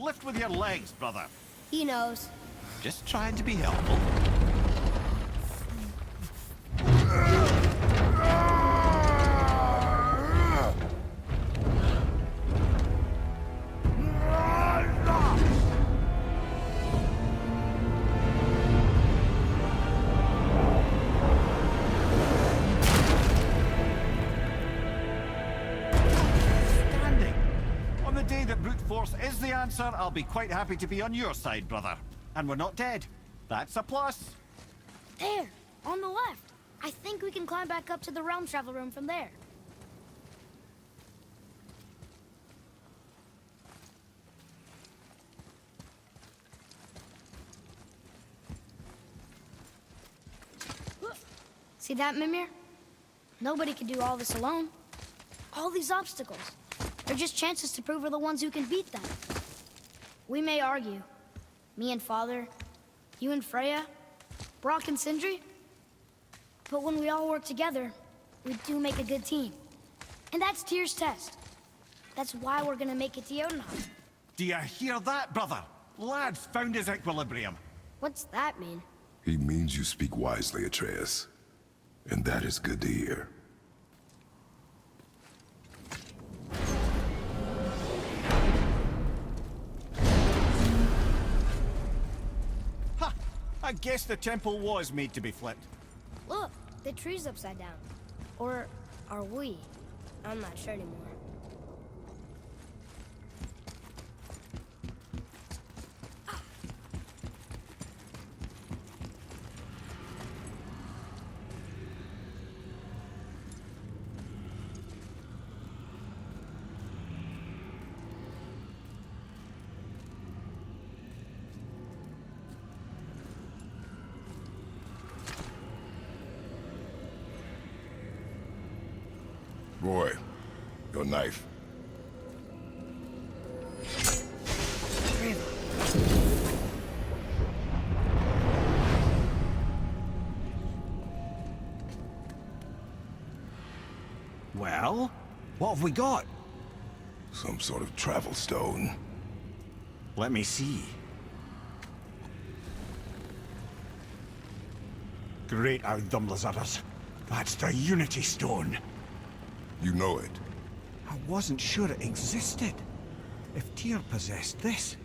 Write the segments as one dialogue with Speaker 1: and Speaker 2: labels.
Speaker 1: Lift with your legs, brother.
Speaker 2: He knows.
Speaker 1: Just trying to be helpful. On the day that brute force is the answer, I'll be quite happy to be on your side, brother. And we're not dead. That's a plus.
Speaker 2: There, on the left. I think we can climb back up to the realm travel room from there. See that, Mimir? Nobody can do all this alone. All these obstacles. They're just chances to prove we're the ones who can beat them. We may argue. Me and Father, you and Freya, Brock and Sindri. But when we all work together, we do make a good team. And that's Tyr's test. That's why we're gonna make it to Jotunheim.
Speaker 1: Do you hear that, brother? Lad's found his equilibrium.
Speaker 2: What's that mean?
Speaker 3: He means you speak wisely, Atreus. And that is good to hear.
Speaker 1: Ha! I guess the temple was made to be flipped.
Speaker 2: Look, the tree's upside down. Or are we? I'm not sure anymore.
Speaker 3: Boy, your knife.
Speaker 1: Well, what have we got?
Speaker 3: Some sort of travel stone.
Speaker 1: Let me see. Great Outdumblers. That's the Unity Stone.
Speaker 3: You know it.
Speaker 1: I wasn't sure it existed. If Tyr possessed this,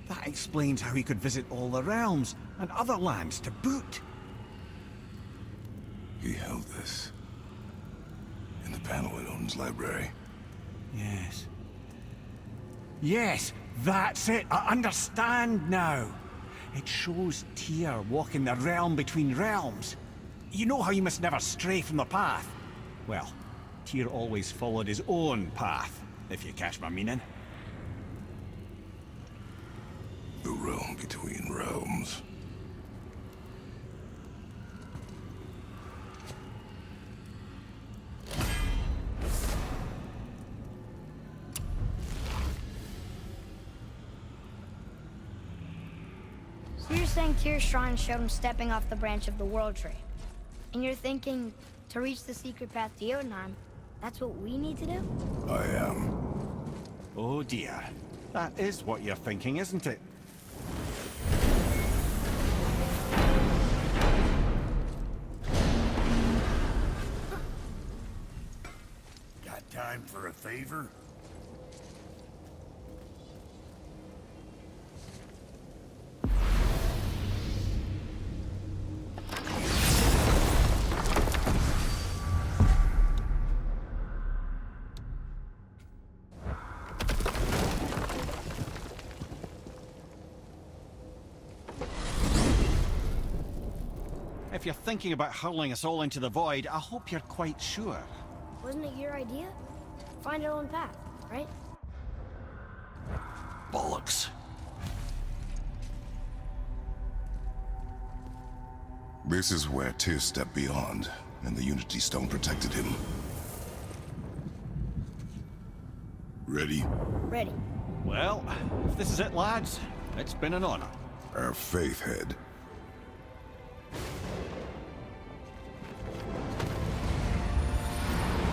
Speaker 1: that explains how he could visit all the realms and other lands to boot.
Speaker 3: He held this. In the panel in Odin's library.
Speaker 1: Yes. Yes, that's it. I understand now. It shows Tyr walking the realm between realms. You know how you must never stray from the path? Well, Tyr always followed his own path, if you catch my meaning.
Speaker 3: The realm between realms.
Speaker 2: So you're saying Tyr's shrine showed him stepping off the branch of the World Tree. And you're thinking, to reach the secret path to Jotunheim, that's what we need to do?
Speaker 3: I am.
Speaker 1: Oh dear. That is what you're thinking, isn't it?
Speaker 4: Got time for a favor?
Speaker 1: If you're thinking about hurling us all into the void, I hope you're quite sure.
Speaker 2: Wasn't it your idea? Find our own path, right?
Speaker 1: Bollocks.
Speaker 3: This is where Tyr stepped beyond, and the Unity Stone protected him. Ready?
Speaker 2: Ready.
Speaker 1: Well, if this is it, lads, it's been an honor.
Speaker 3: Our faith head.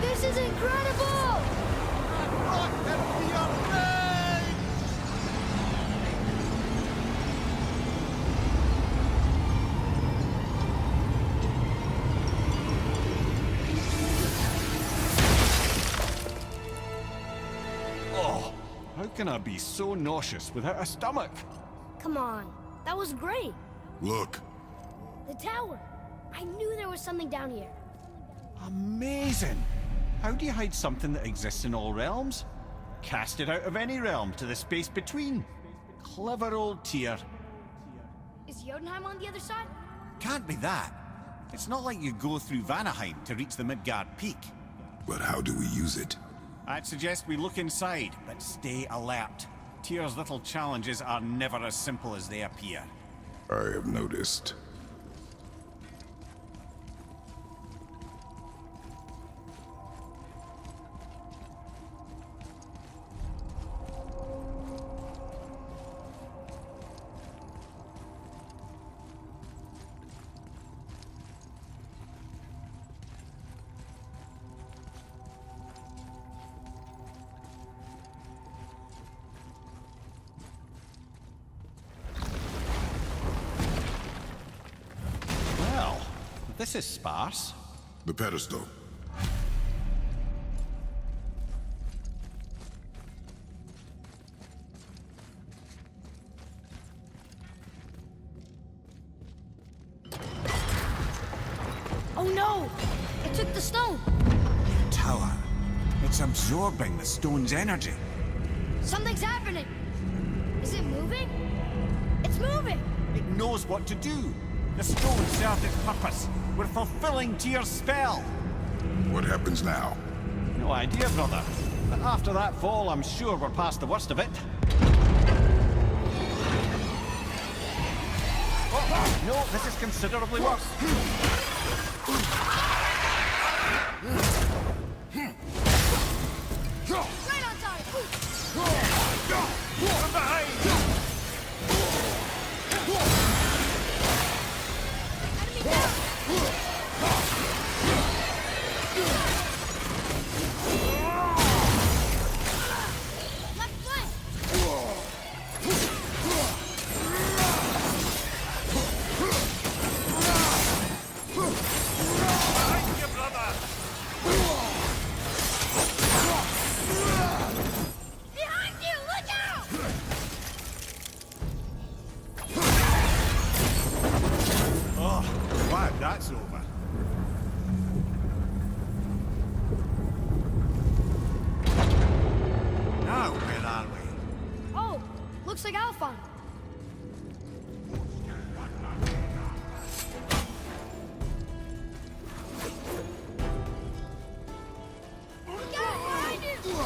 Speaker 2: This is incredible!
Speaker 1: Oh, how can I be so nauseous without a stomach?
Speaker 2: Come on, that was great.
Speaker 3: Look,
Speaker 2: The tower. I knew there was something down here.
Speaker 1: Amazing! How do you hide something that exists in all realms? Cast it out of any realm to the space between. Clever old Tyr.
Speaker 2: Is Jotunheim on the other side?
Speaker 1: Can't be that. It's not like you go through Vanaheim to reach the Midgard Peak.
Speaker 3: but how do we use it?
Speaker 1: I'd suggest we look inside, but stay alert. Tyr's little challenges are never as simple as they appear.
Speaker 3: I have noticed.
Speaker 1: Well, this is sparse.
Speaker 3: The pedestal.
Speaker 2: Oh no! It took the stone!
Speaker 1: Tower. It's absorbing the stone's energy.
Speaker 2: Something's happening! Is it moving? It's moving!
Speaker 1: It knows what to do. The stone served its purpose. We're fulfilling Tyr's spell.
Speaker 3: What happens now?
Speaker 1: No idea, brother. But after that fall, I'm sure we're past the worst of it. Oh, no, this is considerably worse.
Speaker 2: Right on time!
Speaker 1: From behind!
Speaker 2: Enemy down! Left flank!
Speaker 1: Behind you, brother!
Speaker 2: Behind you! Look out!
Speaker 1: Oh, glad that's over. Now, where are we?
Speaker 2: Oh, looks like Alphon. Look out behind you!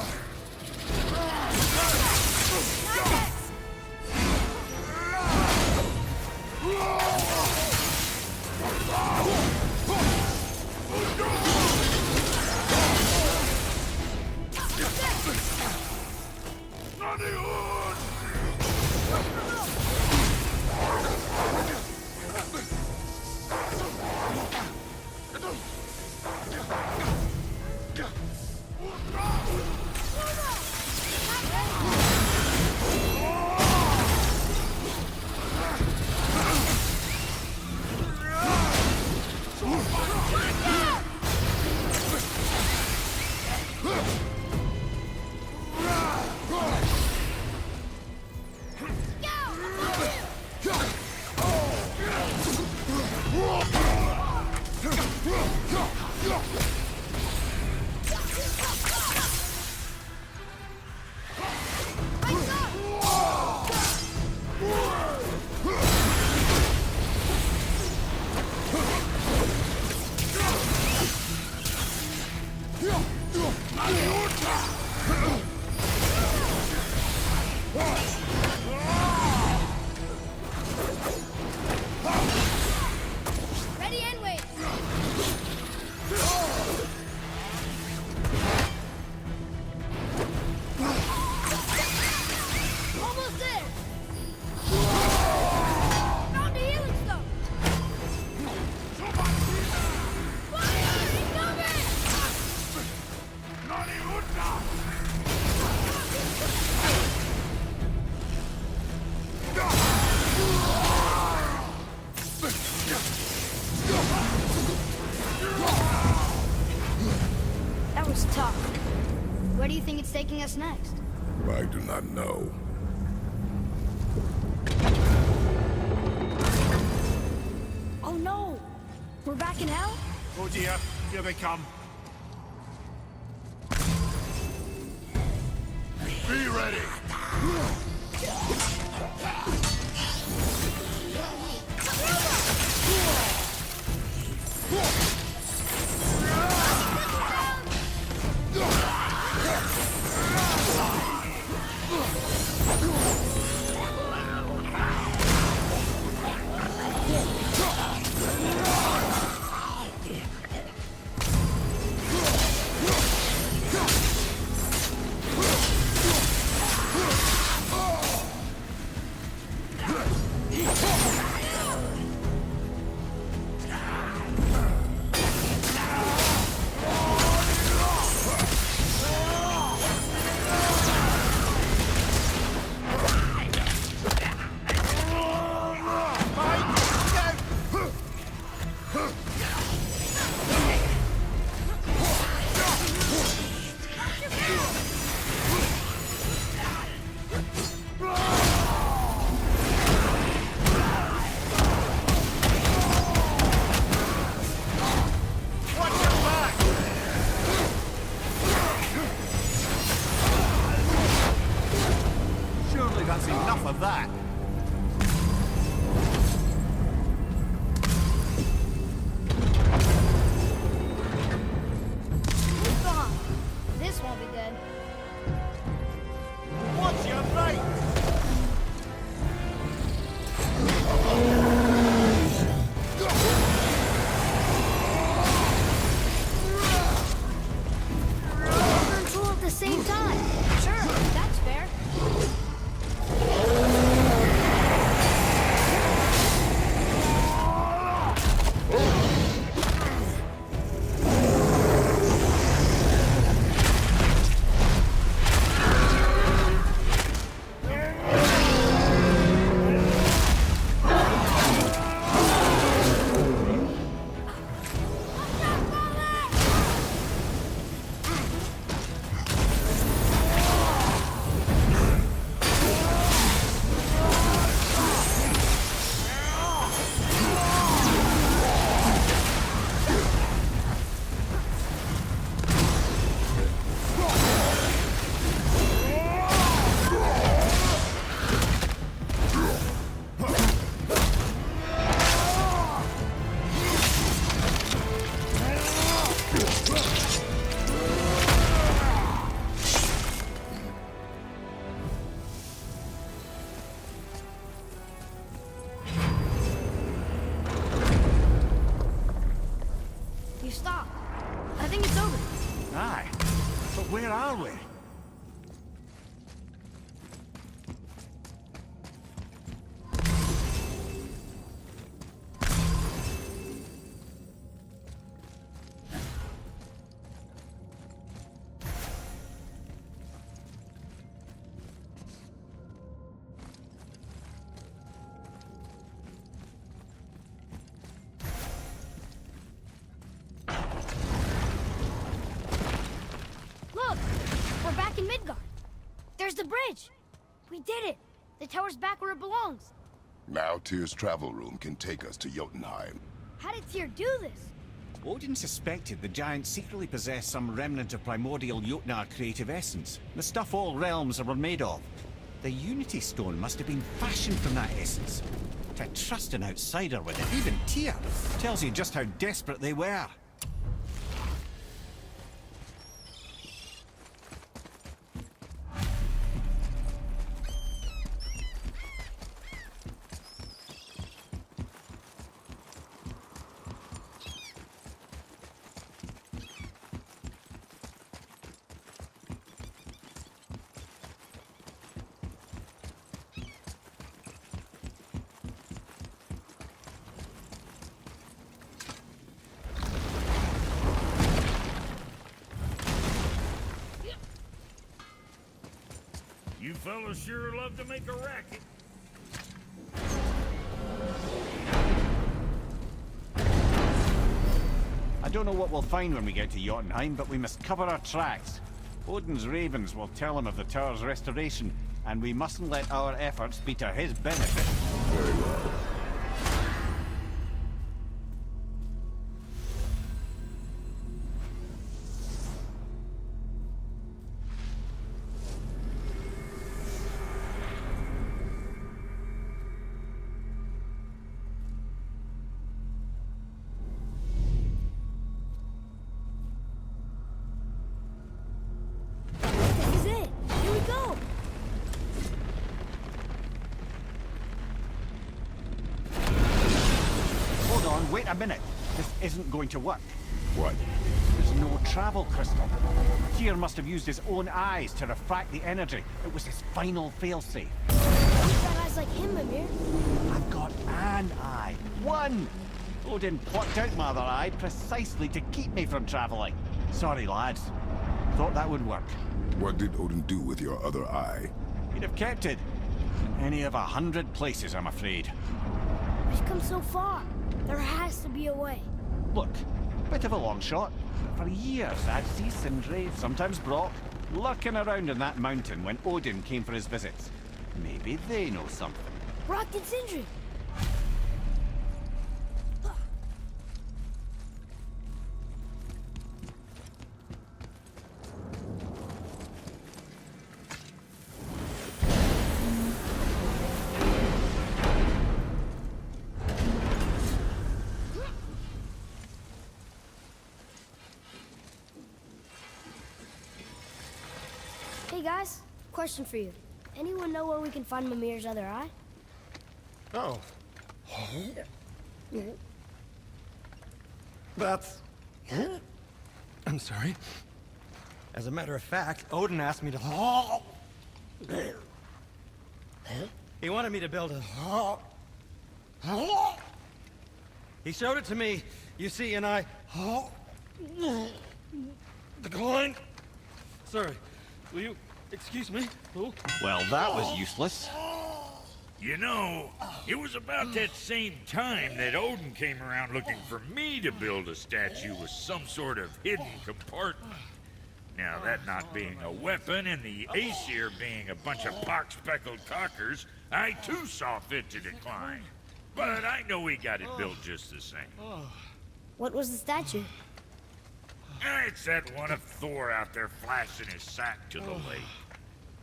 Speaker 2: Ready and wait. Almost there. Found a healing stone. Fire! Incoming! That was tough. Where do you think it's taking us next?
Speaker 3: I do not know.
Speaker 2: Oh no! We're back in hell?
Speaker 1: Oh dear, here they come.
Speaker 4: Be ready!
Speaker 1: Surely that's enough of that.
Speaker 2: Who's behind? This won't be good.
Speaker 1: What's your right?
Speaker 2: Both all at the same time. Sure, that's fair. You stopped. I think it's over.
Speaker 1: Aye. But where are we?
Speaker 2: Look! We're back in Midgard. There's the bridge. We did it. The tower's back where it belongs.
Speaker 3: Now Tyr's travel room can take us to Jotunheim.
Speaker 2: How did Tyr do this?
Speaker 1: Odin suspected the giants secretly possessed some remnant of primordial Jotnar creative essence. The stuff all realms were made of. The Unity Stone must have been fashioned from that essence. To trust an outsider with it, even Tyr, tells you just how desperate they were.
Speaker 4: You fellas sure love to make a racket.
Speaker 1: I don't know what we'll find when we get to Jotunheim, but we must cover our tracks. Odin's ravens will tell him of the tower's restoration, and we mustn't let our efforts be to his benefit.
Speaker 3: Very well.
Speaker 2: This is it. Here we go.
Speaker 1: Hold on, wait a minute. This isn't going to work.
Speaker 3: What?
Speaker 1: There's no travel crystal. Tyr must have used his own eyes to refract the energy. It was his final failsafe.
Speaker 2: You've got eyes like him, Mimir.
Speaker 1: I've got an eye. One! Odin plucked out my other eye precisely to keep me from traveling. Sorry, lads. Thought that would work.
Speaker 3: What did Odin do with your other eye?
Speaker 1: He'd have kept it. In any of 100 places, I'm afraid.
Speaker 2: We've come so far. There has to be a way.
Speaker 1: Look, bit of a long shot. But for years, I'd see Sindri, sometimes Brock, lurking around in that mountain when Odin came for his visits. Maybe they know something.
Speaker 2: Brock and Sindri. Hey guys, question for you. Anyone know where we can find Mimir's other eye?
Speaker 5: Oh. That's... I'm sorry. As a matter of fact, Odin asked me to... He wanted me to build a... He showed it to me, you see, and I... Declined. Sorry, will you excuse me? Oh.
Speaker 1: Well, that was useless.
Speaker 4: You know, it was about that same time that Odin came around looking for me to build a statue with some sort of hidden compartment. Now, that not being a weapon and the Aesir being a bunch of pock-speckled cockers, I too saw fit to decline. But I know we got it built just the same.
Speaker 2: What was the statue?
Speaker 4: It's that one of Thor out there flashing his sack to the lake.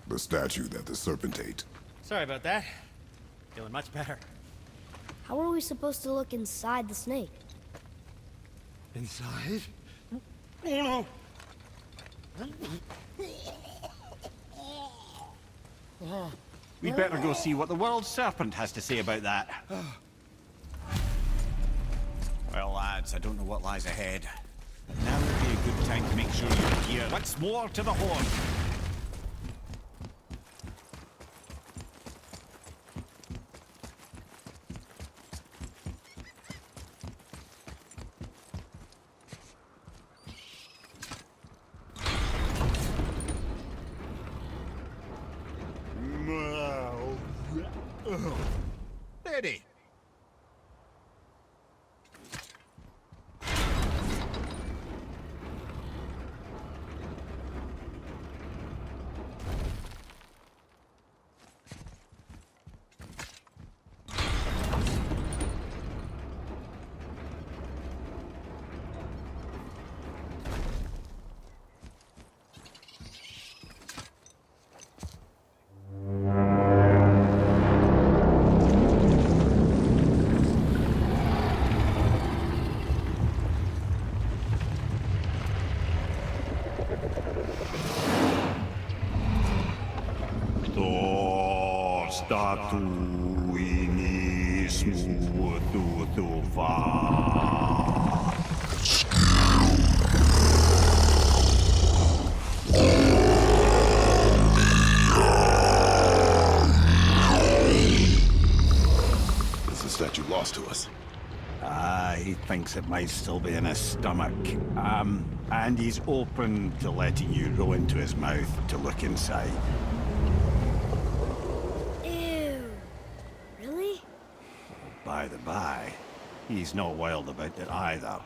Speaker 3: The statue that the Serpent ate.
Speaker 5: Sorry about that. Feeling much better.
Speaker 2: How are we supposed to look inside the snake?
Speaker 5: Inside? Oh no!
Speaker 1: We'd better go see what the world's serpent has to say about that. Well, lads, I don't know what lies ahead. But now would be a good time to make sure you're here. Once more to the horn. Ready.
Speaker 3: Is the statue lost to us?
Speaker 1: He thinks it might still be in his stomach. And he's open to letting you roll into his mouth to look inside.
Speaker 2: Ew. Really?
Speaker 1: By the by, he's not wild about it either.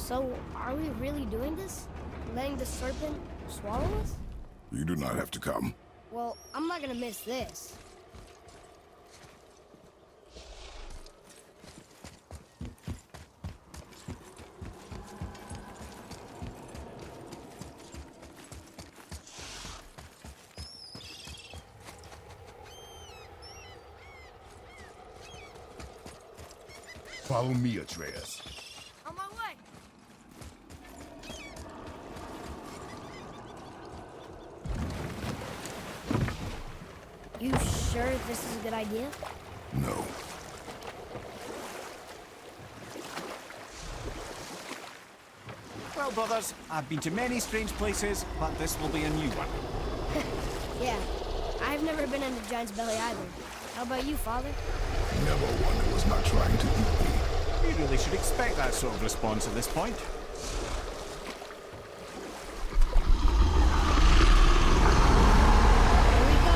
Speaker 2: So, are we really doing this? Letting the serpent swallow us?
Speaker 3: You do not have to come.
Speaker 2: Well, I'm not gonna miss this.
Speaker 3: Follow me, Atreus.
Speaker 2: On my way! You sure this is a good idea?
Speaker 3: No.
Speaker 1: Well, brothers, I've been to many strange places, but this will be a new one.
Speaker 2: Yeah, I've never been in a giant's belly either. How about you, Father?
Speaker 3: Never one who was not trying to eat me.
Speaker 1: You really should expect that sort of response at this point.
Speaker 2: Here we go.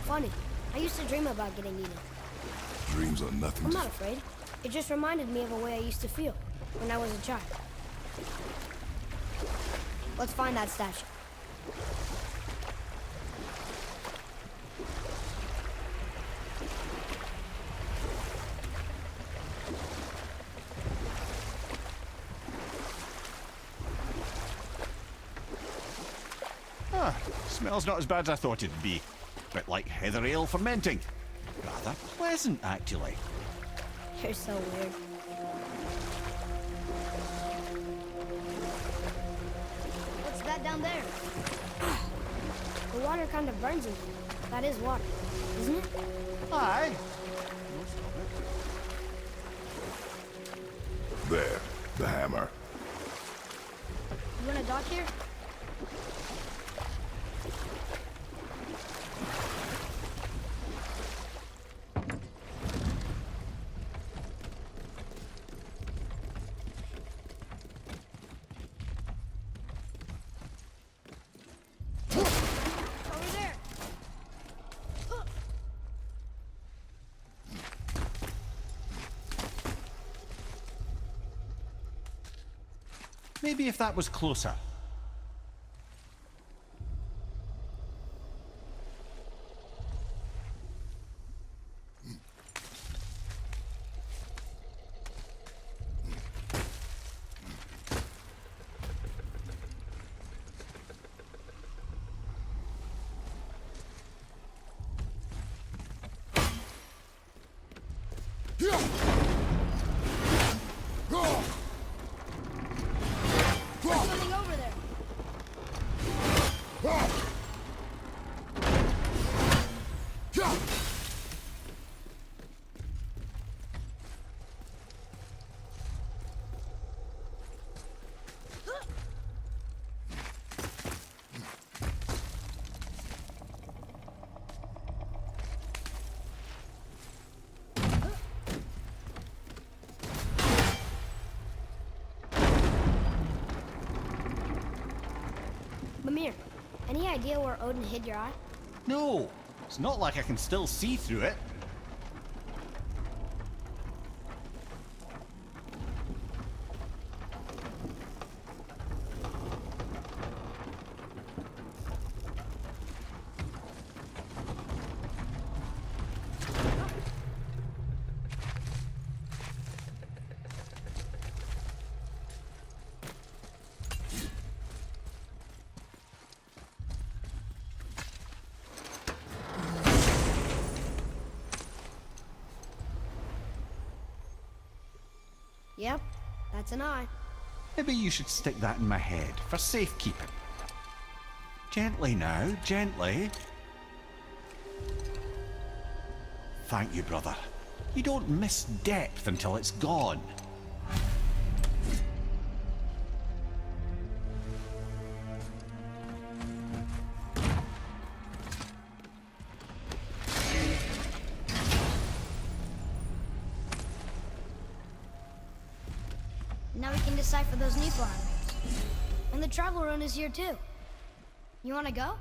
Speaker 2: Funny. I used to dream about getting eaten.
Speaker 3: Dreams are nothing
Speaker 2: I'm
Speaker 3: to...
Speaker 2: not afraid. It just reminded me of a way I used to feel when I was a child. Let's find that statue.
Speaker 1: Ah, smells not as bad as I thought it'd be. Bit like heather ale fermenting. Rather pleasant, actually.
Speaker 2: You're so weird. What's that down there? The water kind of burns in here. That is water, isn't it?
Speaker 1: Aye.
Speaker 3: There, the hammer.
Speaker 2: You wanna dock here? Over there.
Speaker 1: Maybe if that was closer.
Speaker 2: There's something over there. Mimir, any idea where Odin hid your eye?
Speaker 1: No, it's not like I can still see through it.
Speaker 2: Yep, that's an eye.
Speaker 1: Maybe you should stick that in my head for safekeeping. Gently now, gently. Thank you, brother. You don't miss depth until it's gone.
Speaker 2: Now we can decipher those Nephilim names. And the travel rune is here too. You wanna go?